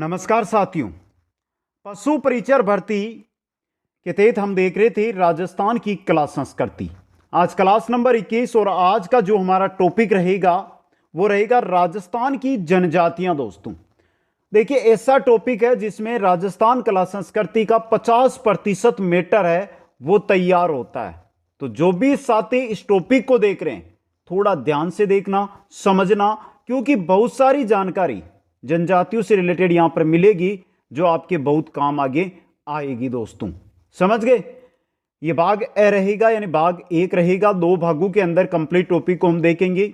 नमस्कार साथियों। पशु परिचर भर्ती के तहत हम देख रहे थे राजस्थान की कला संस्कृति। आज क्लास नंबर 21 और आज का जो हमारा टॉपिक रहेगा वो रहेगा राजस्थान की जनजातियां। दोस्तों देखिए, ऐसा टॉपिक है जिसमें राजस्थान कला संस्कृति का 50% मैटर है वो तैयार होता है। तो जो भी साथी इस टॉपिक को देख रहे हैं थोड़ा ध्यान से देखना, समझना, क्योंकि बहुत सारी जानकारी जनजातियों से रिलेटेड यहां पर मिलेगी जो आपके बहुत काम आगे आएगी। दोस्तों समझ गए? ये भाग ए रहेगा, यानी भाग 1 रहेगा। 2 भागों के अंदर कंप्लीट टॉपिक को हम देखेंगे।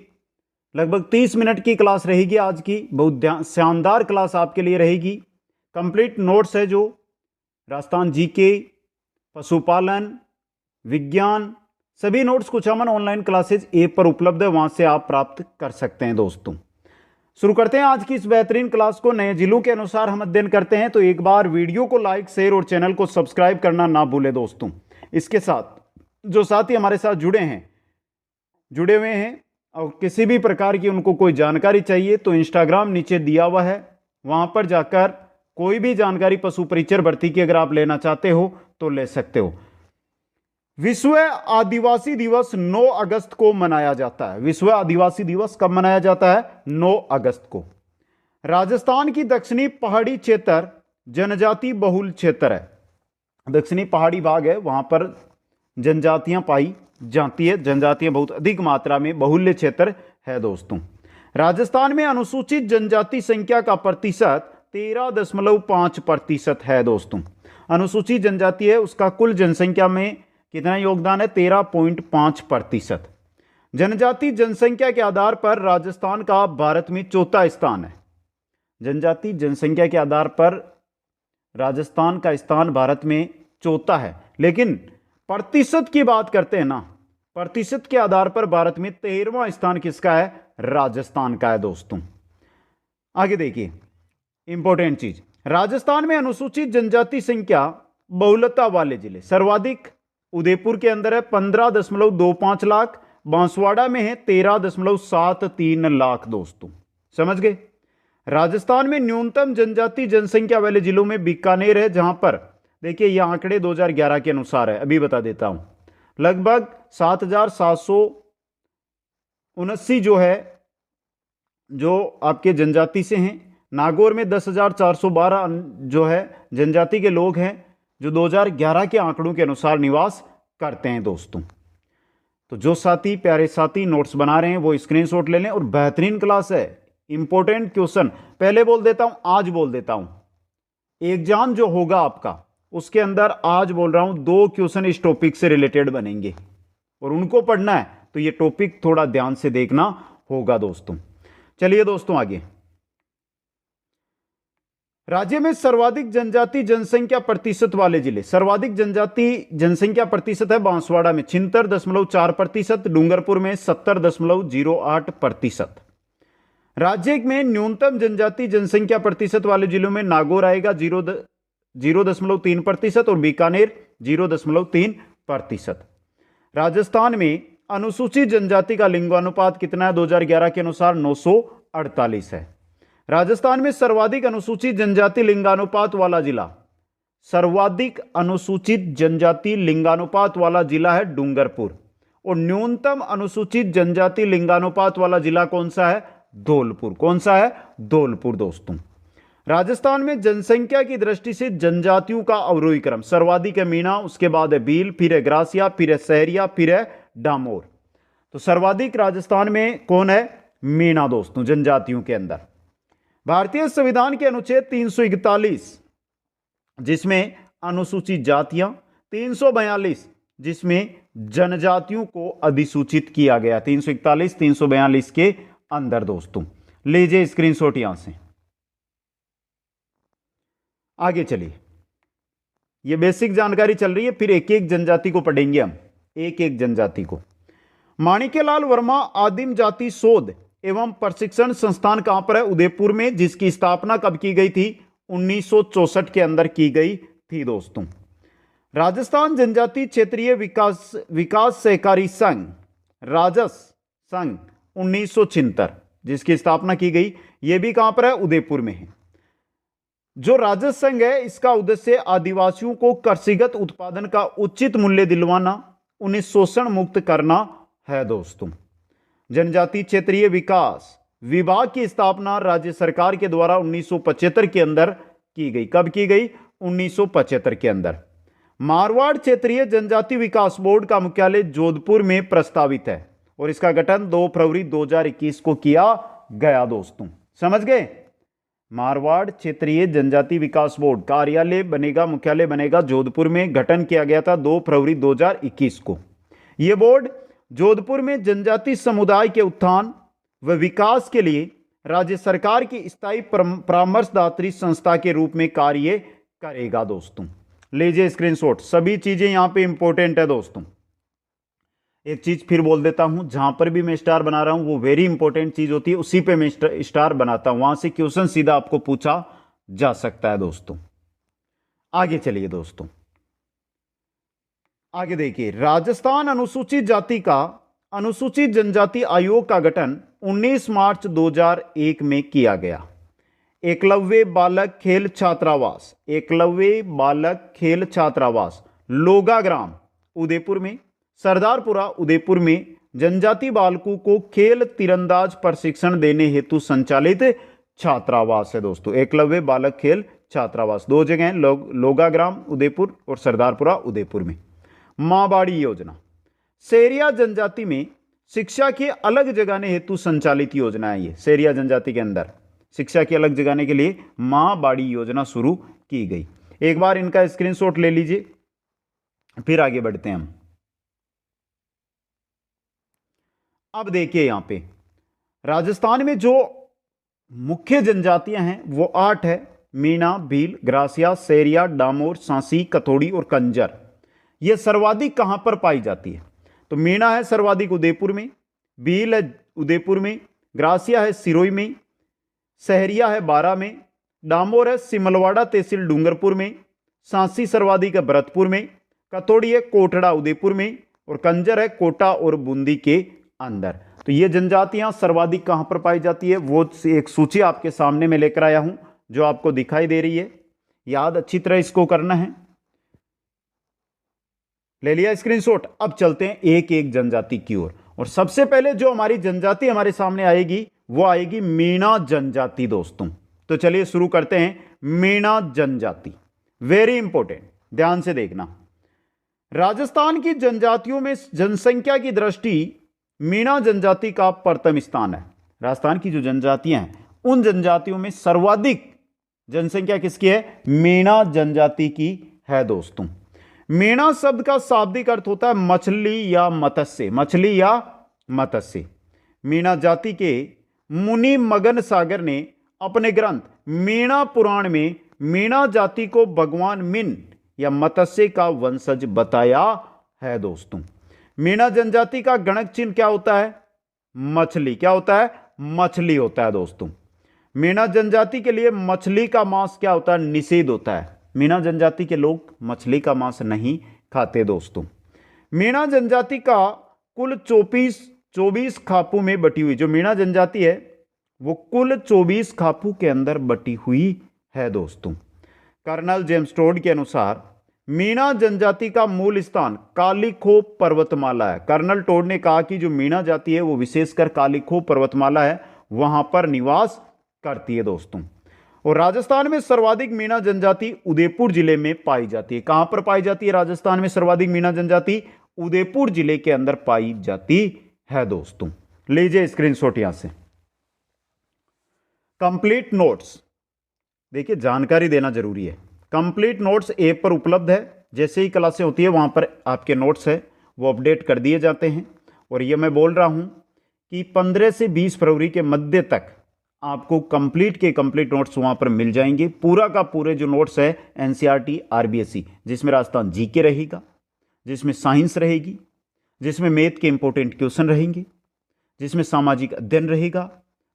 लगभग 30 मिनट की क्लास रहेगी आज की। बहुत शानदार क्लास आपके लिए रहेगी। कंप्लीट नोट्स है जो राजस्थान जीके, पशुपालन, विज्ञान, सभी नोट्स कुछ अमन ऑनलाइन क्लासेज ऐप पर उपलब्ध है, वहां से आप प्राप्त कर सकते हैं। दोस्तों शुरू करते हैं आज की इस बेहतरीन क्लास को। नए जिलों के अनुसार हम अध्ययन करते हैं, तो एक बार वीडियो को लाइक, शेयर और चैनल को सब्सक्राइब करना ना भूले। दोस्तों इसके साथ जो साथी हमारे साथ जुड़े हुए हैं और किसी भी प्रकार की उनको कोई जानकारी चाहिए तो इंस्टाग्राम नीचे दिया हुआ है, वहां पर जाकर कोई भी जानकारी पशु परिचर भर्ती की अगर आप लेना चाहते हो तो ले सकते हो। विश्व आदिवासी दिवस 9 अगस्त को मनाया जाता है। विश्व आदिवासी दिवस कब मनाया जाता है? 9 अगस्त को। राजस्थान की दक्षिणी पहाड़ी क्षेत्र जनजाति बहुल क्षेत्र है। दक्षिणी पहाड़ी भाग है, वहां पर जनजातियां पाई जाती है। जनजातियां बहुत अधिक मात्रा में बहुल्य क्षेत्र है। दोस्तों राजस्थान में अनुसूचित जनजाति संख्या का प्रतिशत 13.5% है। दोस्तों अनुसूचित जनजाति है, उसका कुल जनसंख्या में कितना योगदान है? 13.5%। जनजाति जनसंख्या के आधार पर राजस्थान का भारत में चौथा स्थान है। जनजाति जनसंख्या के आधार पर राजस्थान का स्थान भारत में चौथा है, लेकिन प्रतिशत की बात करते हैं ना, प्रतिशत के आधार पर भारत में 13वां स्थान किसका है? राजस्थान का है। दोस्तों आगे देखिए, इंपॉर्टेंट चीज, राजस्थान में अनुसूचित जनजाति संख्या बहुलता वाले जिले सर्वाधिक उदयपुर के अंदर है 15.25 लाख, बांसवाड़ा में है 13.73 लाख। दोस्तों समझ गए? राजस्थान में न्यूनतम जनजाति जनसंख्या वाले जिलों में बीकानेर है, जहां पर देखिए ये आंकड़े 2011 के अनुसार है, अभी बता देता हूं। लगभग 7,779 जो है जो आपके जनजाति से हैं। नागौर में 10,412 जो है जनजाति के लोग हैं जो 2011 के आंकड़ों के अनुसार निवास करते हैं। दोस्तों तो जो साथी प्यारे साथी नोट्स बना रहे हैं वो स्क्रीनशॉट ले लें, और बेहतरीन क्लास है। इंपॉर्टेंट क्वेश्चन पहले बोल देता हूं, आज बोल देता हूं, एग्जाम जो होगा आपका उसके अंदर आज बोल रहा हूं 2 क्वेश्चन इस टॉपिक से रिलेटेड बनेंगे और उनको पढ़ना है, तो ये टॉपिक थोड़ा ध्यान से देखना होगा। दोस्तों चलिए दोस्तों आगे। राज्य में सर्वाधिक जनजाति जनसंख्या प्रतिशत वाले जिले, सर्वाधिक जनजाति जनसंख्या प्रतिशत है बांसवाड़ा में 76.4%, डूंगरपुर में 70.08%। राज्य में न्यूनतम जनजाति जनसंख्या प्रतिशत वाले जिलों में नागौर आएगा 0.3% और बीकानेर 0.3%। राजस्थान में अनुसूचित जनजाति का लिंगानुपात कितना है? 2011 के अनुसार 948 है। राजस्थान में सर्वाधिक अनुसूचित जनजाति लिंगानुपात वाला जिला, सर्वाधिक अनुसूचित जनजाति लिंगानुपात वाला जिला है डूंगरपुर, और न्यूनतम अनुसूचित जनजाति लिंगानुपात वाला जिला कौन सा है? धौलपुर। कौन सा है? धौलपुर। दोस्तों राजस्थान में जनसंख्या की दृष्टि से जनजातियों का अवरोही क्रम, सर्वाधिक है मीणा, उसके बाद है भील, फिर है ग्रासिया, फिर है सहरिया, फिर है डामोर। तो सर्वाधिक राजस्थान में कौन है? मीणा। दोस्तों जनजातियों के अंदर भारतीय संविधान के अनुच्छेद 341 जिसमें अनुसूचित जातियां, 342 जिसमें जनजातियों को अधिसूचित किया गया, 341 342 के अंदर। दोस्तों लीजिए स्क्रीनशॉट यहां से। आगे चलिए, यह बेसिक जानकारी चल रही है, फिर एक एक जनजाति को पढ़ेंगे हम, एक एक जनजाति को। माणिक्यलाल वर्मा आदिम जाति शोध एवं प्रशिक्षण संस्थान कहां पर है? उदयपुर में, जिसकी स्थापना कब की गई थी? 1964 के अंदर की गई थी। दोस्तों राजस्थान जनजाति क्षेत्रीय विकास सहकारी संघ, राजस संघ 1976 जिसकी स्थापना की गई, यह भी कहां पर है? उदयपुर में है। जो राजस्व संघ है इसका उद्देश्य आदिवासियों को कृषिगत उत्पादन का उचित मूल्य दिलवाना, उन्हें शोषण मुक्त करना है दोस्तों। जनजातीय क्षेत्रीय विकास विभाग की स्थापना राज्य सरकार के द्वारा 1975 के अंदर की गई। कब की गई? 1975 के अंदर। मारवाड़ क्षेत्रीय जनजाति विकास बोर्ड का मुख्यालय जोधपुर में प्रस्तावित है और इसका गठन 2 फरवरी 2021 को किया गया दोस्तों। समझ गए? मारवाड़ क्षेत्रीय जनजाति विकास बोर्ड कार्यालय बनेगा, मुख्यालय बनेगा जोधपुर में। गठन किया गया था 2 फरवरी 2021 को। यह बोर्ड जोधपुर में जनजाति समुदाय के उत्थान व विकास के लिए राज्य सरकार की स्थायी परामर्शदात्री संस्था के रूप में कार्य करेगा दोस्तों। लीजिए स्क्रीनशॉट, सभी चीजें यहां पे इंपॉर्टेंट है दोस्तों। एक चीज फिर बोल देता हूं, जहां पर भी मैं स्टार बना रहा हूं वो वेरी इंपॉर्टेंट चीज होती है, उसी पे मैं स्टार बनाता हूं, वहां से क्वेश्चन सीधा आपको पूछा जा सकता है दोस्तों। आगे चलिए दोस्तों, आगे देखिए। राजस्थान अनुसूचित जनजाति आयोग का गठन 19 मार्च 2001 में किया गया। एकलव्य बालक खेल छात्रावास लोगाग्राम उदयपुर में, सरदारपुरा उदयपुर में जनजाति बालकों को खेल तीरंदाज प्रशिक्षण देने हेतु संचालित छात्रावास है दोस्तों। एकलव्य बालक खेल छात्रावास 2 जगह हैं, लोगाग्राम उदयपुर और सरदारपुरा उदयपुर में। मां बाड़ी योजना सेरिया जनजाति में शिक्षा की अलग जगाने हेतु संचालित योजना है। ये सेरिया जनजाति के अंदर शिक्षा की अलग जगाने के लिए मां बाड़ी योजना शुरू की गई। एक बार इनका स्क्रीनशॉट ले लीजिए, फिर आगे बढ़ते हैं हम। अब देखिए यहां पे राजस्थान में जो मुख्य जनजातियां हैं वो 8 है। मीणा, भील, ग्रासिया, सेरिया, डामोर, सांसी, कथोड़ी और कंजर। ये सर्वाधिक कहां पर पाई जाती है? तो मीणा है सर्वाधिक उदयपुर में, भील है उदयपुर में, ग्रासिया है सिरोही में, सहरिया है बारा में, डामोर है सिमलवाड़ा तहसील डूंगरपुर में, सांसी सर्वाधिक है भरतपुर में, कथोड़ी है कोटड़ा उदयपुर में और कंजर है कोटा और बूंदी के अंदर। तो ये जनजातियां सर्वाधिक कहां पर पाई जाती है वो एक सूची आपके सामने में लेकर आया हूं जो आपको दिखाई दे रही है। याद अच्छी तरह इसको करना है। ले लिया स्क्रीनशॉट। अब चलते हैं एक एक जनजाति की ओर और सबसे पहले जो हमारी जनजाति हमारे सामने आएगी वो आएगी मीणा जनजाति दोस्तों। तो चलिए शुरू करते हैं। मीणा जनजाति वेरी इंपॉर्टेंट, ध्यान से देखना। राजस्थान की जनजातियों में जनसंख्या की दृष्टि मीणा जनजाति का प्रथम स्थान है। राजस्थान की जो जनजातियां हैं उन जनजातियों में सर्वाधिक जनसंख्या किसकी है? मीणा जनजाति की है दोस्तों। मीणा शब्द का शाब्दिक अर्थ होता है मछली या मत्स्य, मछली या मत्स्य। मीणा जाति के मुनि मगन सागर ने अपने ग्रंथ मीणा पुराण में मीणा जाति को भगवान मीन या मत्स्य का वंशज बताया है दोस्तों। मीणा जनजाति का गणक चिन्ह क्या होता है? मछली। क्या होता है? मछली होता है दोस्तों। मीणा जनजाति के लिए मछली का मांस क्या होता है? निषेध होता है। मीणा जनजाति के लोग मछली का मांस नहीं खाते दोस्तों। मीणा जनजाति का कुल 24 खापू में बटी हुई, जो मीणा जनजाति है वो कुल 24 खापू के अंदर बटी हुई है दोस्तों। कर्नल जेम्स टोड के अनुसार मीणा जनजाति का मूल स्थान कालीखोप पर्वतमाला है। कर्नल टोड ने कहा कि जो मीणा जाति है वो विशेषकर कालीखोप पर्वतमाला है, वहां पर निवास करती है दोस्तों। और राजस्थान में सर्वाधिक मीणा जनजाति उदयपुर जिले में पाई जाती है। कहां पर पाई जाती है राजस्थान में सर्वाधिक मीणा जनजाति? उदयपुर जिले के अंदर पाई जाती है दोस्तों। लीजिए स्क्रीनशॉट यहां से। कंप्लीट नोट्स, देखिए जानकारी देना जरूरी है। कंप्लीट नोट्स ऐप पर उपलब्ध है। जैसे ही क्लासें होती है वहां पर आपके नोट्स है वो अपडेट कर दिए जाते हैं। और ये मैं बोल रहा हूं कि 15 से 20 फरवरी के मध्य तक आपको कंप्लीट नोट्स वहां पर मिल जाएंगे। पूरा का पूरे जो नोट्स है एनसीईआरटी आरबीएसई, जिसमें राजस्थान जीके रहेगा, जिसमें साइंस रहेगी, जिसमें मैथ के इंपॉर्टेंट क्वेश्चन रहेंगे, जिसमें सामाजिक अध्ययन रहेगा,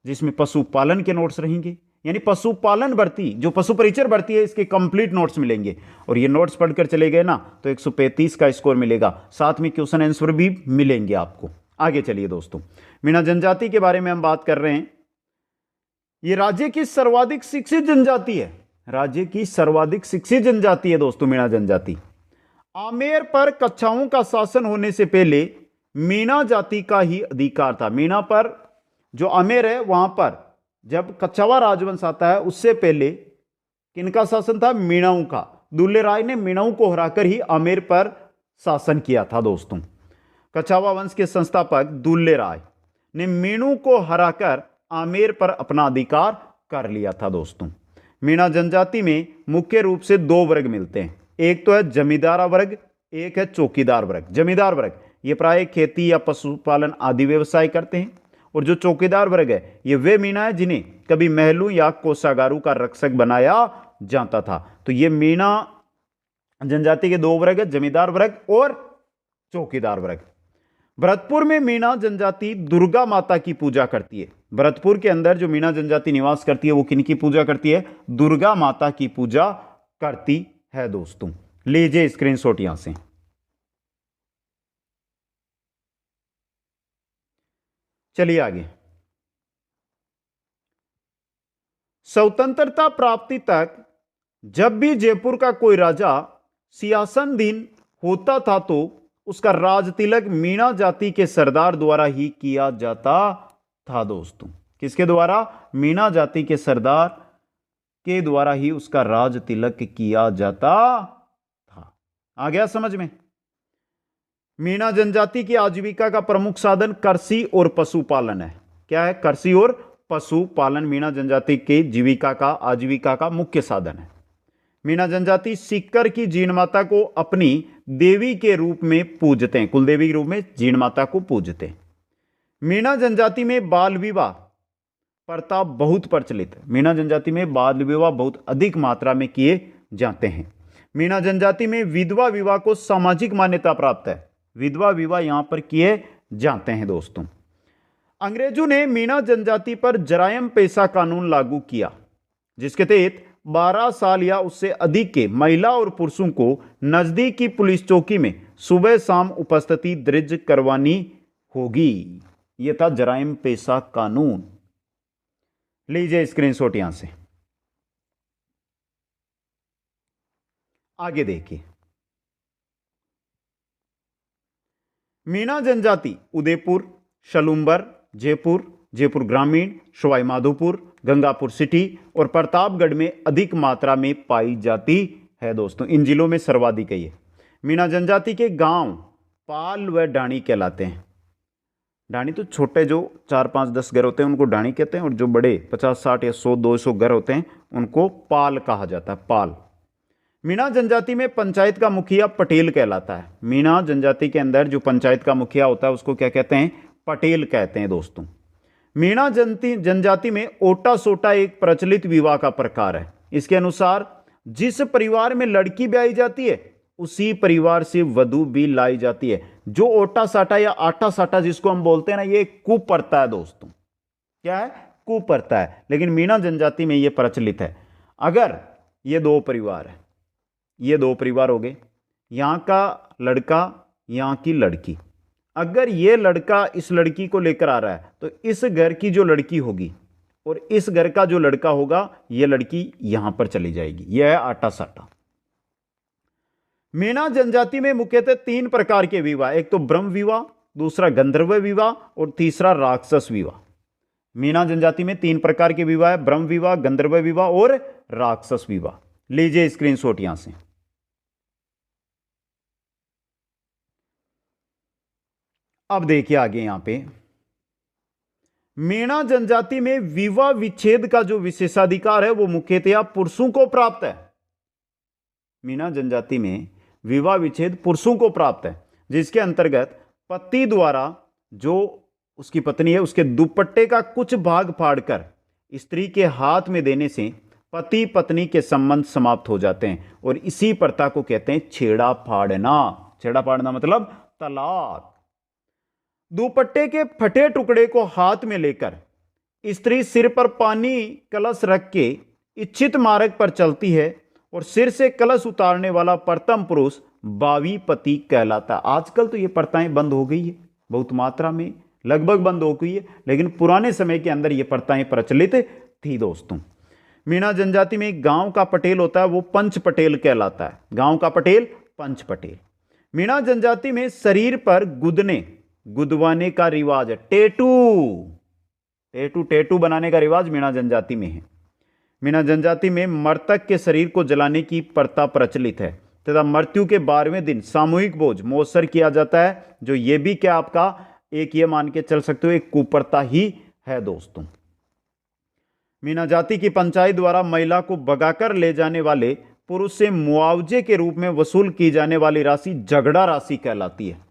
जिसमें पशुपालन के नोट्स रहेंगे, यानी पशुपालन भर्ती जो पशु परिचर भर्ती है इसके कंप्लीट नोट्स मिलेंगे। और ये नोट्स पढ़कर चले गए ना तो 135 का स्कोर मिलेगा, साथ में क्वेश्चन आंसर भी मिलेंगे आपको। आगे चलिए दोस्तों, मीणा जनजाति के बारे में हम बात कर रहे हैं। ये राज्य की सर्वाधिक शिक्षित जनजाति है। राज्य की सर्वाधिक शिक्षित जनजाति है दोस्तों मीणा जनजाति। आमेर पर कच्छाओं का शासन होने से पहले मीणा जाति का ही अधिकार था। मीणा पर जो आमेर है वहां पर जब कच्छावा राजवंश आता है उससे पहले किनका शासन था? मीणाओं का। दुल्ले राय ने मीणाओं को हराकर ही आमेर पर शासन किया था दोस्तों। कच्छावा वंश के संस्थापक दुल्ले राय ने मीणों को हराकर आमेर पर अपना अधिकार कर लिया था दोस्तों। मीणा जनजाति में मुख्य रूप से दो वर्ग मिलते हैं, एक तो है जमींदार वर्ग, एक है चौकीदार वर्ग। जमींदार वर्ग ये प्राय खेती या पशुपालन आदि व्यवसाय करते हैं, और जो चौकीदार वर्ग है ये वे मीणा है जिन्हें कभी महलों या कोषागारों का रक्षक बनाया जाता था। तो ये मीणा जनजाति के दो वर्ग है, जमींदार वर्ग और चौकीदार वर्ग। भरतपुर में मीणा जनजाति दुर्गा माता की पूजा करती है। भरतपुर के अंदर जो मीणा जनजाति निवास करती है वो किनकी पूजा करती है? दुर्गा माता की पूजा करती है दोस्तों। लीजिए स्क्रीनशॉट यहां से। चलिए आगे। स्वतंत्रता प्राप्ति तक जब भी जयपुर का कोई राजा सिंहासनाधीन होता था तो उसका राज तिलक मीणा जाति के सरदार द्वारा ही किया जाता था दोस्तों। किसके द्वारा? मीणा जाति के सरदार के द्वारा ही उसका राज तिलक किया जाता था। आ गया समझ में? मीणा जनजाति की आजीविका का प्रमुख साधन कृषि और पशुपालन है। क्या है? कृषि और पशुपालन मीणा जनजाति के जीविका का आजीविका का मुख्य साधन है। मीणा जनजाति सीकर की जीण माता को अपनी देवी के रूप में पूजते हैं, कुलदेवी के रूप में जीण माता को पूजते हैं। मीणा जनजाति में बाल विवाह प्रथा बहुत प्रचलित है। मीणा जनजाति में बाल विवाह बहुत अधिक मात्रा में किए जाते हैं। मीणा जनजाति में विधवा विवाह को सामाजिक मान्यता प्राप्त है। विधवा विवाह यहां पर किए जाते हैं दोस्तों। अंग्रेजों ने मीणा जनजाति पर जरायम पेशा कानून लागू किया, जिसके तहत 12 साल या उससे अधिक के महिला और पुरुषों को नजदीक की पुलिस चौकी में सुबह शाम उपस्थिति दर्ज करवानी होगी। यह था जरायम पेशा कानून। लीजिए स्क्रीनशॉट यहां से। आगे देखिए। मीणा जनजाति उदयपुर, शलुम्बर, जयपुर, जयपुर ग्रामीण, सवाई माधोपुर, गंगापुर सिटी और प्रतापगढ़ में अधिक मात्रा में पाई जाती है दोस्तों। इन जिलों में सर्वाधिक है। मीणा जनजाति के गांव पाल व डाणी कहलाते हैं। डाणी तो छोटे जो 4, 5, 10 घर होते हैं उनको डाणी कहते हैं, और जो बड़े 50, 60 या 100, 200 घर होते हैं उनको पाल कहा जाता है। पाल। मीणा जनजाति में पंचायत का मुखिया पटेल कहलाता है। मीणा जनजाति के अंदर जो पंचायत का मुखिया होता है उसको क्या कहते हैं? पटेल कहते हैं दोस्तों। मीणा जनजाति में ओटा सोटा एक प्रचलित विवाह का प्रकार है। इसके अनुसार जिस परिवार में लड़की ब्याही जाती है उसी परिवार से वधू भी लाई जाती है। जो ओटा साटा या आटा साटा जिसको हम बोलते हैं ना, ये कुप्रथा है दोस्तों। क्या है? कुप्रथा है। लेकिन मीणा जनजाति में यह प्रचलित है। अगर ये दो परिवार है, ये दो परिवार हो गए, यहां का लड़का, यहां की लड़की। अगर ये लड़का इस लड़की को लेकर आ रहा है तो इस घर की जो लड़की होगी और इस घर का जो लड़का होगा, ये लड़की यहां पर चली जाएगी। यह है आटा साटा। मीणा जनजाति में मुख्यतः 3 प्रकार के विवाह, एक तो ब्रह्म विवाह, दूसरा गंधर्व विवाह और तीसरा राक्षस विवाह। मीणा जनजाति में 3 प्रकार के विवाह है, ब्रह्म विवाह, गंधर्व विवाह और राक्षस विवाह। लीजिए स्क्रीनशॉट यहां से। अब देखिए आगे यहां पे मीणा जनजाति में विवाह विच्छेद का जो विशेषाधिकार है वो मुख्यतया पुरुषों को प्राप्त है। मीणा जनजाति में विवाह विच्छेद पुरुषों को प्राप्त है, जिसके अंतर्गत पति द्वारा जो उसकी पत्नी है उसके दुपट्टे का कुछ भाग फाड़कर स्त्री के हाथ में देने से पति पत्नी के संबंध समाप्त हो जाते हैं, और इसी प्रथा को कहते हैं छेड़ा फाड़ना। छेड़ा फाड़ना मतलब तलाक। दुपट्टे के फटे टुकड़े को हाथ में लेकर स्त्री सिर पर पानी कलश रख के इच्छित मार्ग पर चलती है, और सिर से कलश उतारने वाला प्रथम पुरुष बावी पति कहलाता है। आजकल तो ये प्रथाएं बंद हो गई है, बहुत मात्रा में, लगभग बंद हो गई है, लेकिन पुराने समय के अंदर ये प्रथाएं प्रचलित थी दोस्तों। मीणा जनजाति में एक गांव का पटेल होता है, वो पंच पटेल कहलाता है। गांव का पटेल पंच पटेल। मीणा जनजाति में शरीर पर गुदवाने का रिवाज है। टैटू बनाने का रिवाज मीणा जनजाति में है। मीणा जनजाति में मृतक के शरीर को जलाने की प्रथा प्रचलित है तथा मृत्यु के 12वें दिन सामूहिक भोज महोत्सव किया जाता है, जो ये भी क्या आपका एक ये मान के चल सकते हो एक कुप्रथा ही है दोस्तों। मीणा जाति की पंचायत द्वारा महिला को भगाकर ले जाने वाले पुरुष से मुआवजे के रूप में वसूल की जाने वाली राशि झगड़ा राशि कहलाती है।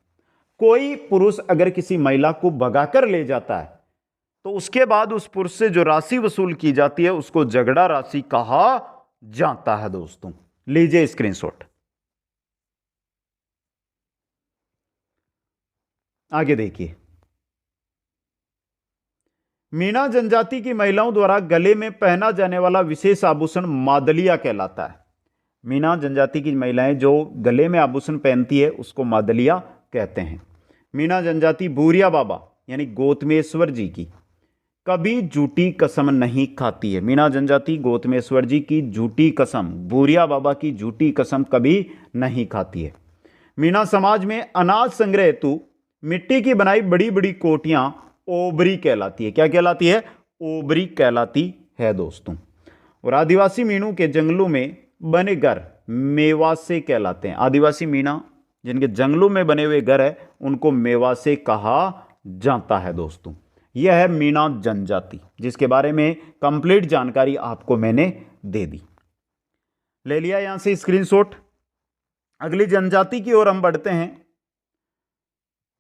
कोई पुरुष अगर किसी महिला को भगाकर ले जाता है तो उसके बाद उस पुरुष से जो राशि वसूल की जाती है उसको झगड़ा राशि कहा जाता है दोस्तों। लीजिए स्क्रीनशॉट। आगे देखिए, मीणा जनजाति की महिलाओं द्वारा गले में पहना जाने वाला विशेष आभूषण मादलिया कहलाता है। मीणा जनजाति की महिलाएं जो गले में आभूषण पहनती है उसको मादलिया कहते हैं। मीणा जनजाति भूरिया बाबा यानी गौतमेश्वर जी की कभी झूठी कसम नहीं खाती है। मीणा जनजाति गौतमेश्वर जी की झूठी कसम, भूरिया बाबा की झूठी कसम कभी नहीं खाती है। मीणा समाज में अनाज संग्रह हेतु मिट्टी की बनाई बड़ी बड़ी कोठियां ओबरी कहलाती है। क्या कहलाती है? ओबरी कहलाती है दोस्तों। और आदिवासी मीणों के जंगलों में बने घर मेवासे कहलाते हैं। आदिवासी मीणा जिनके जंगलों में बने हुए घर है उनको मेवासे कहा जाता है दोस्तों। यह है मीणा जनजाति, जिसके बारे में कंप्लीट जानकारी आपको मैंने दे दी। ले लिया यहां से स्क्रीनशॉट। अगली जनजाति की ओर हम बढ़ते हैं।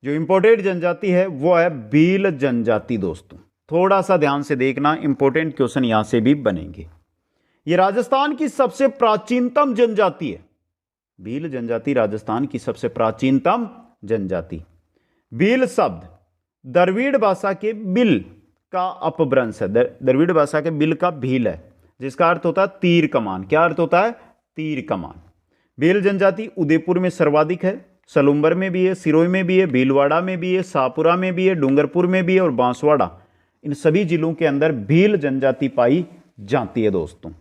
जो इंपोर्टेंट जनजाति है वो है भील जनजाति दोस्तों। थोड़ा सा ध्यान से देखना, इंपोर्टेंट क्वेश्चन यहां से भी बनेंगे। ये राजस्थान की सबसे प्राचीनतम जनजाति है। भील जनजाति राजस्थान की सबसे प्राचीनतम जनजाति। भील शब्द द्रविड़ भाषा के बिल का अपभ्रंश है। द्रविड़ भाषा के बिल का भील है, जिसका अर्थ होता है तीर कमान। क्या अर्थ होता है? तीर कमान। भील जनजाति उदयपुर में सर्वाधिक है, सलुम्बर में भी है, सिरोही में भी है, भीलवाड़ा में भी है, शाहपुरा में भी है, डूंगरपुर में भी है और बांसवाड़ा। इन सभी जिलों के अंदर भील जनजाति पाई जाती है दोस्तों।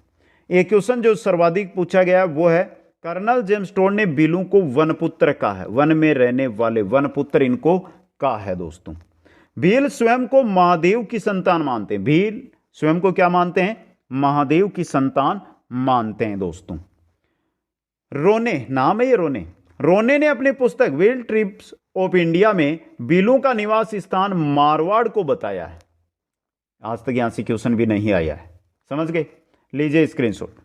एक क्वेश्चन जो सर्वाधिक पूछा गया वो है, कर्नल जेम्स टोड ने भीलों को वनपुत्र कहा है। वन में रहने वाले वनपुत्र इनको कहा है दोस्तों। भील स्वयं को महादेव की संतान मानते हैं। भील स्वयं को क्या मानते हैं? महादेव की संतान मानते हैं दोस्तों। रोने, नाम है ये रोने। रोने ने अपनी पुस्तक विल्ड ट्रिप्स ऑफ इंडिया में भीलों का निवास स्थान मारवाड़ को बताया है। आज तक यहां से क्वेश्चन भी नहीं आया है, समझ गए? लीजिए screenshot.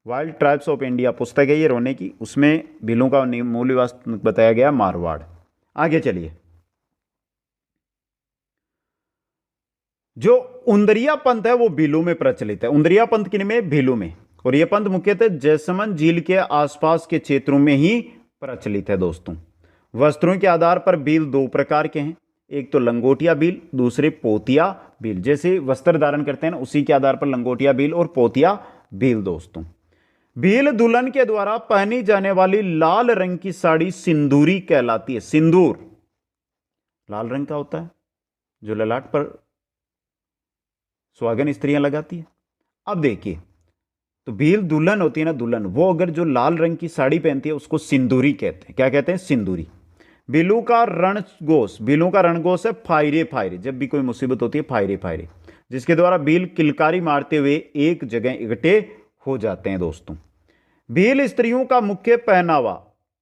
Wild tribes of India पुस्तक है ये रोने की, उसमें भीलों का मूल निवास बताया गया मारवाड़। आगे चलिए। जो उंदरिया पंथ है वो भीलों में प्रचलित है। उंदरिया पंथ किन में? भीलों में। और यह पंथ मुख्यतः जैसमंद झील के आसपास के क्षेत्रों में ही प्रचलित है दोस्तों। वस्त्रों के आधार पर भील दो प्रकार के हैं, एक तो लंगोटिया भील, दूसरे पोतिया भील। जैसे वस्त्र धारण करते हैं ना, उसी के आधार पर लंगोटिया भील और पोतिया भील दोस्तों। भील दुल्हन के द्वारा पहनी जाने वाली लाल रंग की साड़ी सिंदूरी कहलाती है। सिंदूर लाल रंग का होता है, जो ललाट पर सुहागन स्त्रियां लगाती है। अब देखिए, तो भील दुल्हन होती है ना, दुल्हन, वो अगर जो लाल रंग की साड़ी पहनती है उसको सिंदूरी कहते हैं। क्या कहते हैं? सिंदूरी। भीलों का रणघोष है फायरे फायरे। जब भी कोई मुसीबत होती है फायरे फायरे, जिसके द्वारा भील किलकारी मारते हुए एक जगह इकट्ठे हो जाते हैं दोस्तों। भील स्त्रियों का मुख्य पहनावा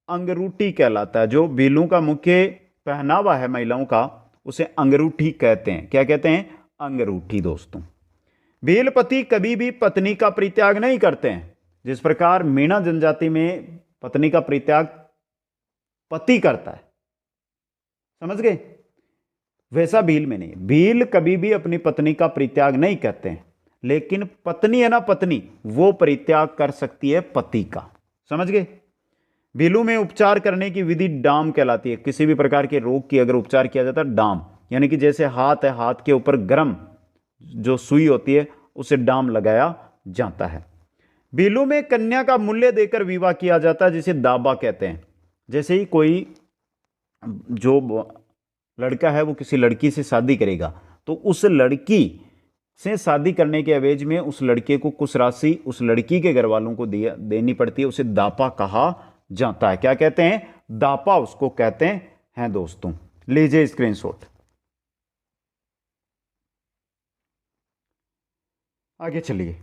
अंगरूठी कहलाता है। जो भीलों का मुख्य पहनावा है महिलाओं का, उसे अंगरूठी कहते हैं। क्या कहते हैं? अंगरूठी दोस्तों। भील पति कभी भी पत्नी का परित्याग नहीं करते हैं। जिस प्रकार मीणा जनजाति में पत्नी का परित्याग पति करता है, समझ गए, वैसा भील में नहीं। भील कभी भी अपनी पत्नी का परित्याग नहीं करते हैं, लेकिन पत्नी है ना, पत्नी, वो परित्याग कर सकती है पति का। समझ गए? भीलों में उपचार करने की विधि डाम कहलाती है। किसी भी प्रकार के रोग की अगर उपचार किया जाता है, डाम, यानी कि जैसे हाथ है, हाथ के ऊपर गर्म जो सुई होती है उसे डाम लगाया जाता है। भीलों में कन्या का मूल्य देकर विवाह किया जाता है, जिसे दाबा कहते हैं। जैसे ही कोई जो लड़का है वो किसी लड़की से शादी करेगा तो उस लड़की से शादी करने के एवज में उस लड़के को कुछ राशि उस लड़की के घर वालों को देनी पड़ती है, उसे दापा कहा जाता है। क्या कहते हैं? दापा उसको कहते हैं दोस्तों। लीजिए स्क्रीनशॉट। आगे चलिए।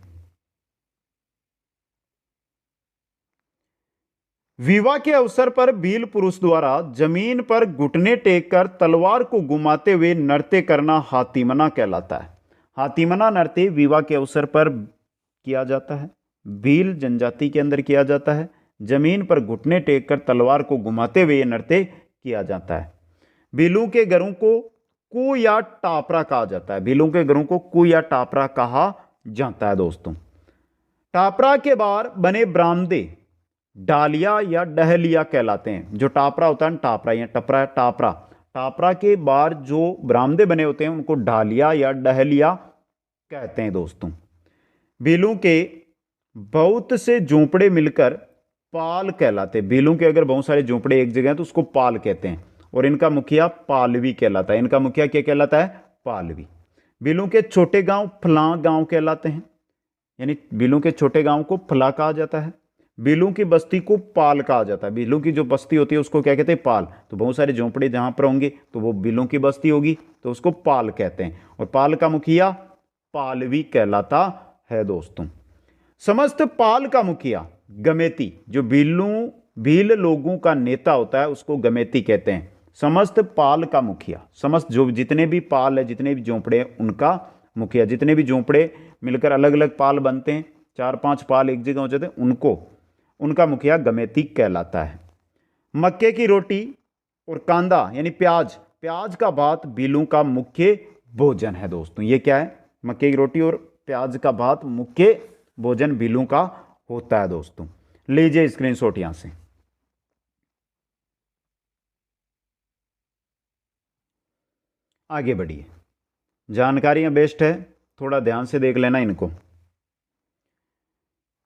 विवाह के अवसर पर भील पुरुष द्वारा जमीन पर घुटने टेक कर तलवार को घुमाते हुए नृत्य करना हाथीमना कहलाता है। हाथीमना नृत्य विवाह के अवसर पर किया जाता है, भील जनजाति के अंदर किया जाता है। जमीन पर घुटने टेक कर तलवार को घुमाते हुए नृत्य किया जाता है। भीलों के घरों को कु या टापरा कहा जाता है। भीलों के घरों को कु या टापरा कहा जाता है दोस्तों। टापरा के बाहर बने बरामदे डालिया या डहलिया कहलाते हैं। जो टापरा होता है, टापरा या टपरा, टापरा, टापरा के बाहर जो बरामदे बने होते हैं उनको डालिया या डहलिया कहते हैं दोस्तों। भीलों के बहुत से झोंपड़े मिलकर पाल कहलाते हैं। भीलों के अगर बहुत सारे झोंपड़े एक जगह हैं तो उसको पाल कहते हैं, और इनका मुखिया पालवी कहलाता है। इनका मुखिया क्या कहलाता है? पालवी। भीलों के छोटे गांव फलां गांव कहलाते हैं, यानी भीलों के छोटे गांव को फला कहा जाता है। भीलों की बस्ती को पाल कहा जाता है। भीलों की जो बस्ती होती है उसको क्या कहते हैं? पाल। तो बहुत सारे झोंपड़े जहां पर होंगे तो वो भीलों की बस्ती होगी, तो उसको पाल कहते हैं, और पाल का मुखिया पालवी कहलाता है दोस्तों। समस्त पाल का मुखिया गमेती, जो भील लोगों का नेता होता है उसको गमेती कहते हैं। समस्त पाल का मुखिया, समस्त जो जितने भी पाल है, जितने भी झोंपड़े हैं उनका मुखिया। जितने भी झोंपड़े मिलकर अलग अलग पाल बनते हैं, 4-5 पाल एक जगह हो जाते हैं, उनका मुखिया गमेती कहलाता है। मक्के की रोटी और कांदा यानी प्याज का भात भीलों का मुख्य भोजन है दोस्तों। ये क्या है? मक्के की रोटी और प्याज का भात मुख्य भोजन भीलों का होता है दोस्तों। लीजिए स्क्रीनशॉट यहां से। आगे बढ़िए, जानकारियां बेस्ट है, थोड़ा ध्यान से देख लेना इनको।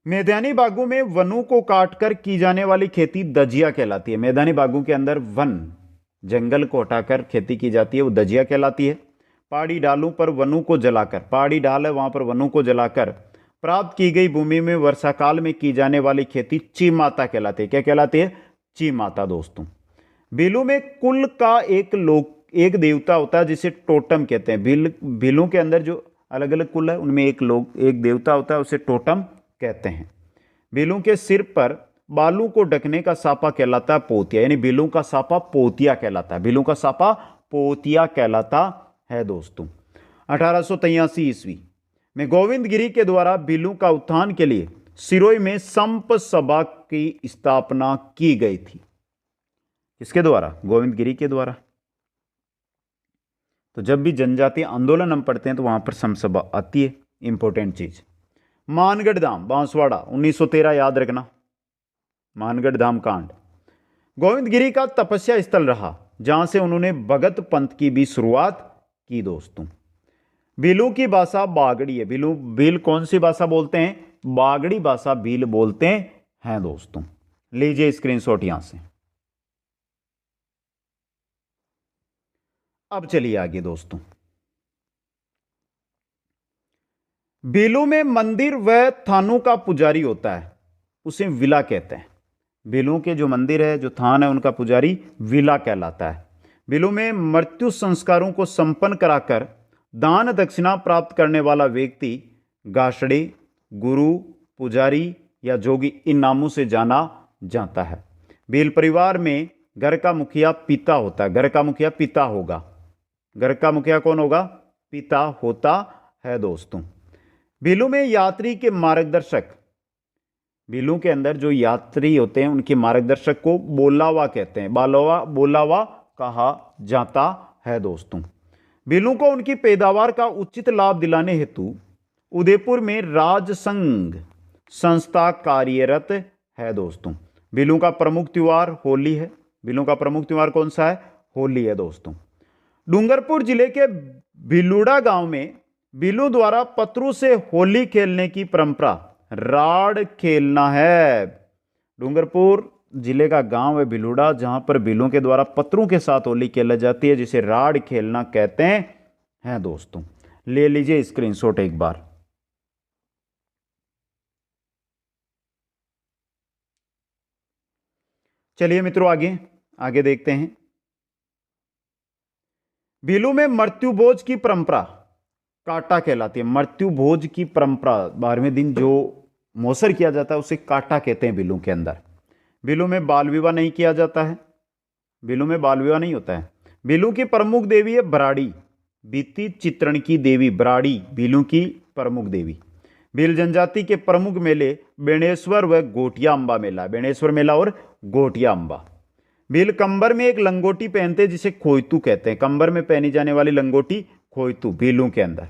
मैदानी बागों में वनों को काटकर की जाने वाली खेती दजिया कहलाती है। मैदानी बागों के अंदर वन, जंगल को हटाकर खेती की जाती है, वो दजिया कहलाती है। पहाड़ी डालों पर वनों को जलाकर, पहाड़ी डाल है वहां पर वनों को जलाकर प्राप्त की गई भूमि में वर्षा काल में की जाने वाली खेती चीमाता कहलाती है। क्या कहलाती है? चीमाता दोस्तों। भीलों में कुल का एक देवता होता है जिसे टोटम कहते हैं। भीलों के अंदर जो अलग अलग कुल है उनमें एक देवता होता है, उसे टोटम कहते हैं। भीलों के सिर पर बालों को ढकने का सापा कहलाता है पोतिया, यानी भीलों का सापा पोतिया कहलाता है। भीलों का सापा पोतिया कहलाता है दोस्तों। 1883 ईस्वी में गोविंदगिरी के द्वारा भीलों का उत्थान के लिए सिरोई में संप सभा की स्थापना की गई थी। किसके द्वारा? गोविंदगिरी के द्वारा। तो जब भी जनजातीय आंदोलन हम पढ़ते हैं तो वहां पर संप सभा आती है, इंपॉर्टेंट चीज। मानगढ़ धाम बांसवाड़ा 1913 याद रखना, मानगढ़ धाम कांड गोविंदगिरी का तपस्या स्थल रहा जहां से उन्होंने भगत पंथ की भी शुरुआत की दोस्तों। भीलों की भाषा बागड़ी है। भील कौन सी भाषा बोलते हैं? बागड़ी भाषा भील बोलते हैं दोस्तों। लीजिए स्क्रीनशॉट यहां से। अब चलिए आगे दोस्तों। भीलों में मंदिर व थानों का पुजारी होता है, उसे विला कहते हैं। भीलों के जो मंदिर है, जो थान है, उनका पुजारी विला कहलाता है। भीलों में मृत्यु संस्कारों को संपन्न कराकर दान दक्षिणा प्राप्त करने वाला व्यक्ति गाशड़े, गुरु, पुजारी या जोगी इन नामों से जाना जाता है। भील परिवार में घर का मुखिया पिता होता है। घर का मुखिया पिता होगा। घर का मुखिया कौन होगा? पिता होता है दोस्तों। भीलों में यात्री के मार्गदर्शक, भीलों के अंदर जो यात्री होते हैं उनके मार्गदर्शक को बोलावा कहते हैं। बोलावा कहा जाता है दोस्तों। भीलों को उनकी पैदावार का उचित लाभ दिलाने हेतु उदयपुर में राजसंघ संस्था कार्यरत है दोस्तों। भीलों का प्रमुख त्योहार होली है। भीलों का प्रमुख त्योहार कौन सा है? होली है दोस्तों। डूंगरपुर जिले के भिलुड़ा गांव में भीलों द्वारा पत्रों से होली खेलने की परंपरा, राड़ खेलना है। डूंगरपुर जिले का गांव है भिलुड़ा, जहां पर भीलों के द्वारा पत्रों के साथ होली खेली जाती है, जिसे राड़ खेलना कहते हैं दोस्तों। ले लीजिए स्क्रीनशॉट एक बार। चलिए मित्रों, आगे आगे देखते हैं। बीलू में मृत्यु भोज की परंपरा काटा कहलाती है। मृत्यु भोज की परंपरा, 12वें दिन जो मौसर किया जाता है उसे काटा कहते हैं बीलू के अंदर। बीलू में बाल विवाह नहीं किया जाता है, बीलू में बाल विवाह नहीं होता है। बीलू की प्रमुख देवी है बराड़ी, बीती चित्रण की देवी बराड़ी बीलू की प्रमुख देवी। भील जनजाति के प्रमुख मेले बेणेश्वर व गोटिया अम्बा मेला, बेणेश्वर मेला और गोटिया अम्बा। भील कंबर में एक लंगोटी पहनते हैं जिसे खोयतू कहते हैं। कंबर में पहनी जाने वाली लंगोटी खोयतू भीलों के अंदर।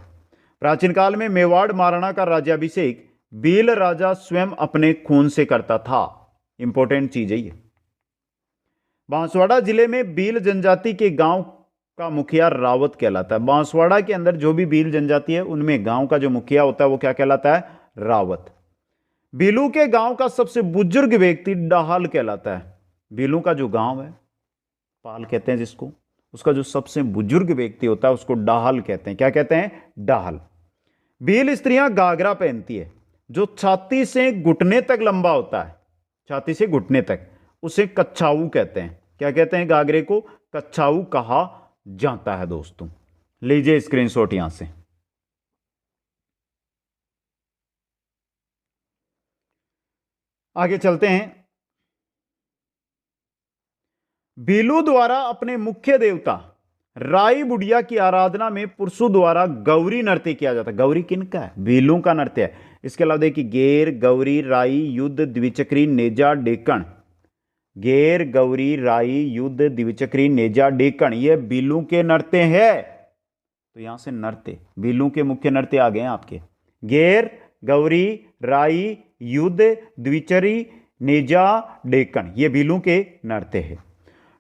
प्राचीन काल में मेवाड़ महाराणा का राज्याभिषेक भील राजा स्वयं अपने खून से करता था। इंपॉर्टेंट चीज है ये। बांसवाड़ा जिले में भील जनजाति के गांव का मुखिया रावत कहलाता है। बांसवाड़ा के अंदर जो भी भील जनजाति है उनमें गांव का जो मुखिया होता है वो क्या कहलाता है? रावत। भीलू के गांव का सबसे बुजुर्ग व्यक्ति डाहल कहलाता है। भीलू का जो गांव है, पाल कहते हैं जिसको, उसका जो सबसे बुजुर्ग व्यक्ति होता है उसको डाहल कहते हैं। क्या कहते हैं? डाहल। भील स्त्रियां घाघरा पहनती है जो छाती से घुटने तक लंबा होता है, छाती से घुटने तक, उसे कच्छाऊ कहते हैं। क्या कहते हैं? घाघरे को कच्छाऊ कहा जाता है दोस्तों। लीजिए स्क्रीनशॉट यहां से। आगे चलते हैं। भीलू द्वारा अपने मुख्य देवता राई बुढ़िया की आराधना में पुरुषों द्वारा गौरी नृत्य किया जाता है। गौरी किनका है? भीलू का नृत्य है। इसके अलावा देखिए गेर, गौरी, राई, युद्ध, द्विचक्री, नेजा, डेकन। गेर, गौरी, राई, युद्ध, द्विचक्री, नेजा, डेकन, ये भीलू के नृत्य है। तो यहां से नृत्य, भीलू के मुख्य नृत्य आ गए हैं आपके। गेर, गौरी, राई, युद्ध, द्विचरी, नेजा, डेकन, ये भीलू के नृत्य है।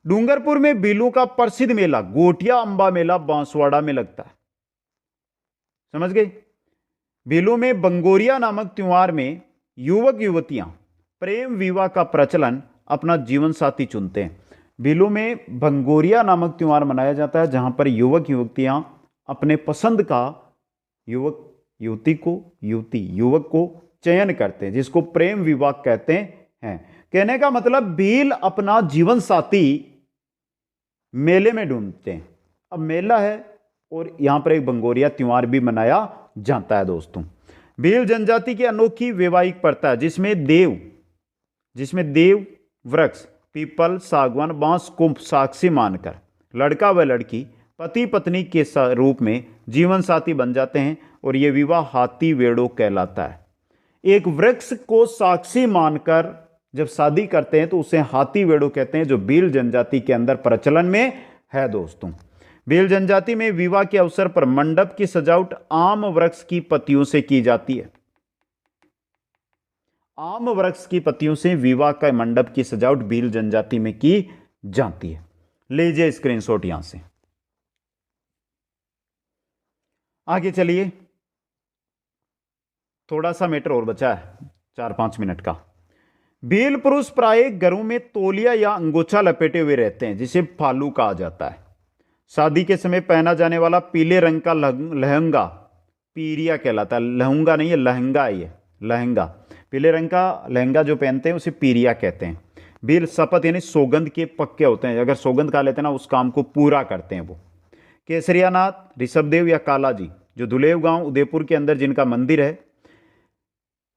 डूंगरपुर में भीलू का प्रसिद्ध मेला गोटिया अम्बा मेला बांसवाड़ा में लगता है। समझ गए? भीलू में बंगोरिया नामक त्योहार में युवक युवतियां प्रेम विवाह का प्रचलन अपना जीवन साथी चुनते हैं। भीलू में बंगोरिया नामक त्योहार मनाया जाता है जहां पर युवक युवतियां अपने पसंद का युवक युवती को, युवती युवक को चयन करते हैं, जिसको प्रेम विवाह कहते हैं। कहने का मतलब भील अपना जीवन साथी मेले में ढूंढते हैं। अब मेला है और यहां पर एक बंगोरिया त्योहार भी मनाया जाता है दोस्तों। भील जनजाति की अनोखी वैवाहिक प्रथा है जिसमें देव वृक्ष, पीपल, सागवान, बांस को साक्षी मानकर लड़का व लड़की पति पत्नी के रूप में जीवन साथी बन जाते हैं और यह विवाह हाथी वेड़ो कहलाता है। एक वृक्ष को साक्षी मानकर जब शादी करते हैं तो उसे हाथी वेड़ो कहते हैं, जो भील जनजाति के अंदर प्रचलन में है दोस्तों। भील जनजाति में विवाह के अवसर पर मंडप की सजावट आम वृक्ष की पत्तियों से की जाती है। आम वृक्ष की पत्तियों से विवाह का मंडप की सजावट भील जनजाति में की जाती है। लीजिए स्क्रीनशॉट यहां से। आगे चलिए, थोड़ा सा मैटर और बचा है, 4-5 मिनट का। भील पुरुष प्राय घरों में तौलिया या अंगोछा लपेटे हुए रहते हैं जिसे फालू कहा जाता है। शादी के समय पहना जाने वाला पीले रंग का लहंगा पीरिया कहलाता है। लहंगा नहीं है, लहंगा है ये, लहंगा। पीले रंग का लहंगा जो पहनते हैं उसे पीरिया कहते हैं। भील शपथ यानी सौगंध के पक्के होते हैं, अगर सौगंध खा लेते हैं ना उस काम को पूरा करते हैं वो। केसरियानाथ, ऋषभदेव या कालाजी जो दुलेव गांव उदयपुर के अंदर जिनका मंदिर है,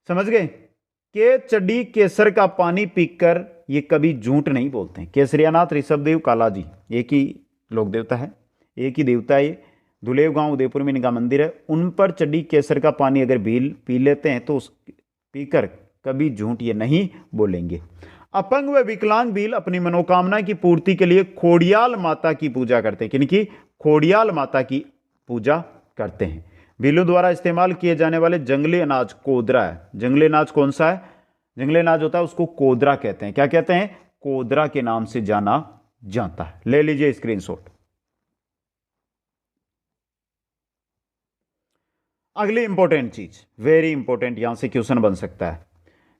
समझ गए, के चड्डी केसर का पानी पीकर ये कभी झूठ नहीं बोलते हैं। केसरियानाथ, ऋषभदेव, कालाजी एक ही लोक देवता है, एक ही देवता है ये। दुलेव गांव उदयपुर में इनका मंदिर है। उन पर चड्डी केसर का पानी अगर भील पी लेते हैं तो पीकर कभी झूठ ये नहीं बोलेंगे। अपंग व विकलांग भील अपनी मनोकामना की पूर्ति के लिए खोडियाल माता की पूजा करते हैं। किनकी? खोडियाल माता की पूजा करते हैं। भीलों द्वारा इस्तेमाल किए जाने वाले जंगली अनाज कोदरा है। जंगली अनाज कौन सा है? जंगली अनाज होता है उसको कोदरा कहते हैं। क्या कहते हैं? कोदरा के नाम से जाना जाता है। ले लीजिए स्क्रीनशॉट। अगली इंपॉर्टेंट चीज, वेरी इंपॉर्टेंट, यहां से क्वेश्चन बन सकता है।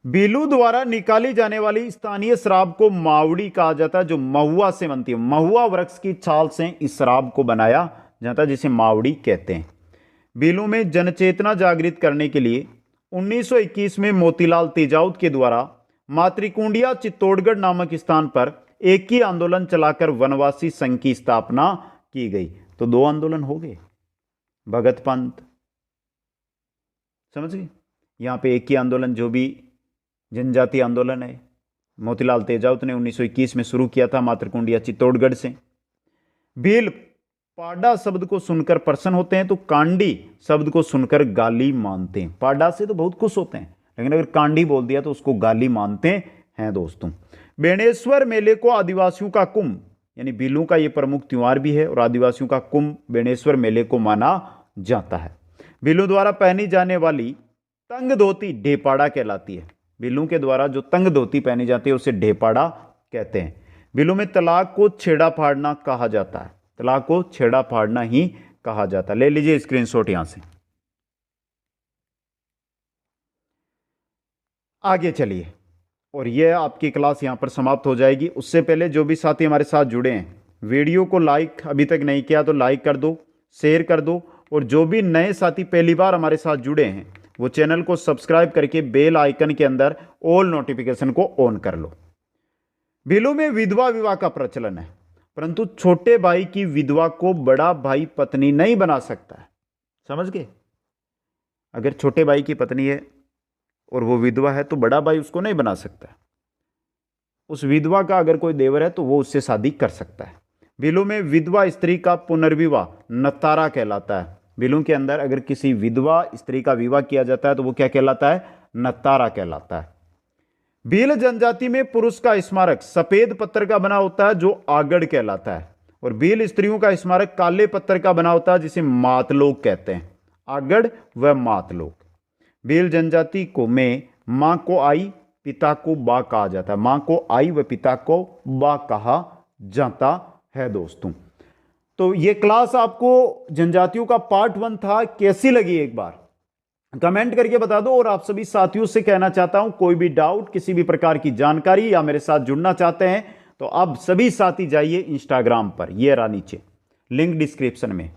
भीलू द्वारा निकाली जाने वाली स्थानीय शराब को मावड़ी कहा जाता है, जो महुआ से बनती है। महुआ वृक्ष की छाल से इस शराब को बनाया जाता है जिसे मावड़ी कहते हैं। भीलों में जनचेतना जागृत करने के लिए 1921 में मोतीलाल तेजाउत के द्वारा मातृकुंडिया चित्तौड़गढ़ नामक स्थान पर एक ही आंदोलन चलाकर वनवासी संघ की स्थापना की गई। तो 2 आंदोलन हो गए, भगत पंथ, समझ गए। यहां पे एक ही आंदोलन जो भी जनजाति आंदोलन है मोतीलाल तेजाउत ने 1921 में शुरू किया था मातृकुंडिया चित्तौड़गढ़ से। भील पाडा शब्द को सुनकर प्रसन्न होते हैं तो कांडी शब्द को सुनकर गाली मानते हैं। पाडा से तो बहुत खुश होते हैं, लेकिन अगर कांडी बोल दिया तो उसको गाली मानते हैं दोस्तों। बेणेश्वर मेले को आदिवासियों का कुंभ, यानी भीलों का ये प्रमुख त्योहार भी है और आदिवासियों का कुंभ बेणेश्वर मेले को माना जाता है। भीलों द्वारा पहनी जाने वाली तंग धोती ढेपाड़ा कहलाती है। भीलों के द्वारा जो तंग धोती पहनी जाती है उसे ढेपाड़ा कहते हैं। भीलों में तलाक को छेड़ा फाड़ना कहा जाता है। तलाक को छेड़ा फाड़ना ही कहा जाता है। ले लीजिए स्क्रीनशॉट यहां से। आगे चलिए और यह आपकी क्लास यहां पर समाप्त हो जाएगी। उससे पहले जो भी साथी हमारे साथ जुड़े हैं, वीडियो को लाइक अभी तक नहीं किया तो लाइक कर दो, शेयर कर दो, और जो भी नए साथी पहली बार हमारे साथ जुड़े हैं वो चैनल को सब्सक्राइब करके बेल आइकन के अंदर ऑल नोटिफिकेशन को ऑन कर लो। भीलों में विधवा विवाह का प्रचलन है, परंतु छोटे भाई की विधवा को बड़ा भाई पत्नी नहीं बना सकता है। समझ गए? अगर छोटे भाई की पत्नी है और वो विधवा है तो बड़ा भाई उसको नहीं बना सकता। उस विधवा का अगर कोई देवर है तो वो उससे शादी कर सकता है। भीलों में विधवा स्त्री का पुनर्विवाह नतारा कहलाता है। भीलों के अंदर अगर किसी विधवा स्त्री का विवाह किया जाता है तो वो क्या कहलाता है? नतारा कहलाता है। भील जनजाति में पुरुष का स्मारक सफेद पत्थर का बना होता है जो आगड़ कहलाता है, और भील स्त्रियों का स्मारक काले पत्थर का बना होता है जिसे मातलोक कहते हैं। आगड़ व मातलोक। भील जनजाति को में मां को आई पिता को बा कहा जाता है। मां को आई व पिता को बा कहा जाता है दोस्तों। तो ये क्लास आपको जनजातियों का पार्ट 1 था, कैसी लगी एक बार कमेंट करके बता दो। और आप सभी साथियों से कहना चाहता हूं, कोई भी डाउट, किसी भी प्रकार की जानकारी या मेरे साथ जुड़ना चाहते हैं तो आप सभी साथी जाइए इंस्टाग्राम पर, ये रहा नीचे लिंक डिस्क्रिप्शन में,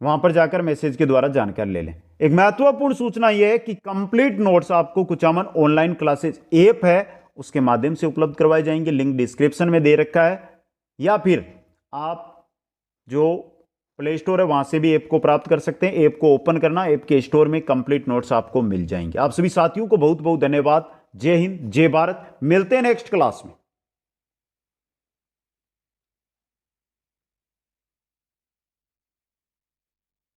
वहां पर जाकर मैसेज के द्वारा जानकारी ले लें। एक महत्वपूर्ण सूचना यह है कि कंप्लीट नोट्स आपको कुचामन ऑनलाइन क्लासेस ऐप है उसके माध्यम से उपलब्ध करवाए जाएंगे। लिंक डिस्क्रिप्शन में दे रखा है, या फिर आप जो प्ले स्टोर है वहां से भी ऐप को प्राप्त कर सकते हैं। ऐप को ओपन करना, ऐप के स्टोर में कंप्लीट नोट्स आपको मिल जाएंगे। आप सभी साथियों को बहुत बहुत धन्यवाद। जय हिंद, जय भारत। मिलते हैं नेक्स्ट क्लास में।